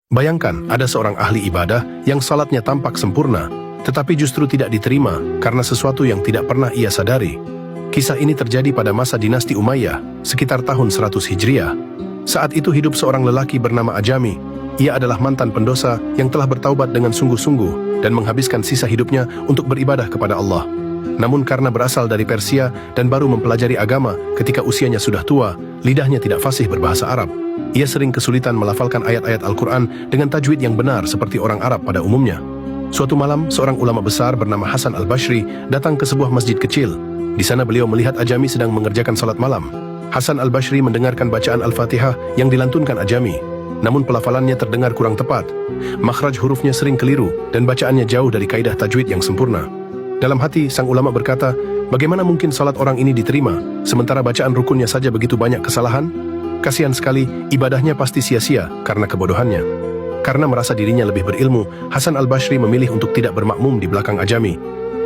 Bayangkan ada seorang ahli ibadah yang salatnya tampak sempurna, tetapi justru tidak diterima karena sesuatu yang tidak pernah ia sadari. Kisah ini terjadi pada masa dinasti Umayyah, sekitar tahun 100 Hijriah. Saat itu hidup seorang lelaki bernama Ajami. Ia adalah mantan pendosa yang telah bertaubat dengan sungguh-sungguh dan menghabiskan sisa hidupnya untuk beribadah kepada Allah. Namun karena berasal dari Persia dan baru mempelajari agama ketika usianya sudah tua, lidahnya tidak fasih berbahasa Arab. Ia sering kesulitan melafalkan ayat-ayat Al-Quran dengan tajwid yang benar seperti orang Arab pada umumnya. Suatu malam, seorang ulama besar bernama Hasan Al-Bashri datang ke sebuah masjid kecil. Di sana beliau melihat Ajami sedang mengerjakan salat malam. Hasan Al-Bashri mendengarkan bacaan Al-Fatihah yang dilantunkan Ajami. Namun pelafalannya terdengar kurang tepat. Makhraj hurufnya sering keliru dan bacaannya jauh dari kaidah tajwid yang sempurna. Dalam hati, sang ulama berkata, bagaimana mungkin salat orang ini diterima, sementara bacaan rukunnya saja begitu banyak kesalahan? Kasihan sekali, ibadahnya pasti sia-sia karena kebodohannya. Karena merasa dirinya lebih berilmu, Hasan Al-Bashri memilih untuk tidak bermakmum di belakang Ajami.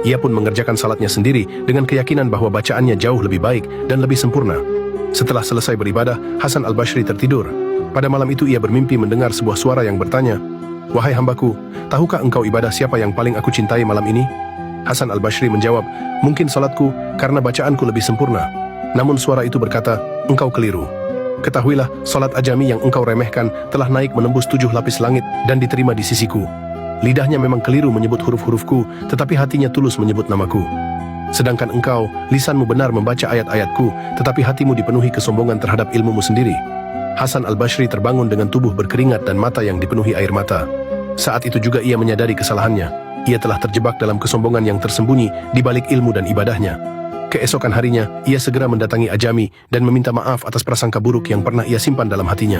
Ia pun mengerjakan salatnya sendiri dengan keyakinan bahwa bacaannya jauh lebih baik dan lebih sempurna. Setelah selesai beribadah, Hasan Al-Bashri tertidur. Pada malam itu ia bermimpi mendengar sebuah suara yang bertanya, "Wahai hambaku, tahukah engkau ibadah siapa yang paling aku cintai malam ini?" Hasan Al-Bashri menjawab, "Mungkin salatku karena bacaanku lebih sempurna." Namun suara itu berkata, "Engkau keliru. Ketahuilah, salat Ajami yang engkau remehkan telah naik menembus 7 lapis langit dan diterima di sisiku. Lidahnya memang keliru menyebut huruf-hurufku, tetapi hatinya tulus menyebut namaku. Sedangkan engkau, lisanmu benar membaca ayat-ayatku, tetapi hatimu dipenuhi kesombongan terhadap ilmumu sendiri." Hasan Al-Bashri terbangun dengan tubuh berkeringat dan mata yang dipenuhi air mata. Saat itu juga ia menyadari kesalahannya. Ia telah terjebak dalam kesombongan yang tersembunyi di balik ilmu dan ibadahnya. Keesokan harinya, ia segera mendatangi Ajami dan meminta maaf atas prasangka buruk yang pernah ia simpan dalam hatinya.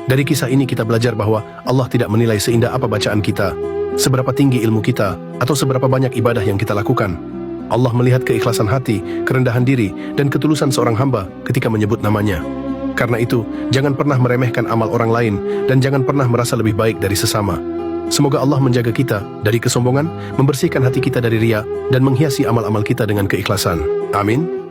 Dari kisah ini kita belajar bahwa Allah tidak menilai seindah apa bacaan kita, seberapa tinggi ilmu kita, atau seberapa banyak ibadah yang kita lakukan. Allah melihat keikhlasan hati, kerendahan diri, dan ketulusan seorang hamba ketika menyebut namanya. Karena itu, jangan pernah meremehkan amal orang lain, dan jangan pernah merasa lebih baik dari sesama. Semoga Allah menjaga kita dari kesombongan, membersihkan hati kita dari riya, dan menghiasi amal-amal kita dengan keikhlasan. Amin.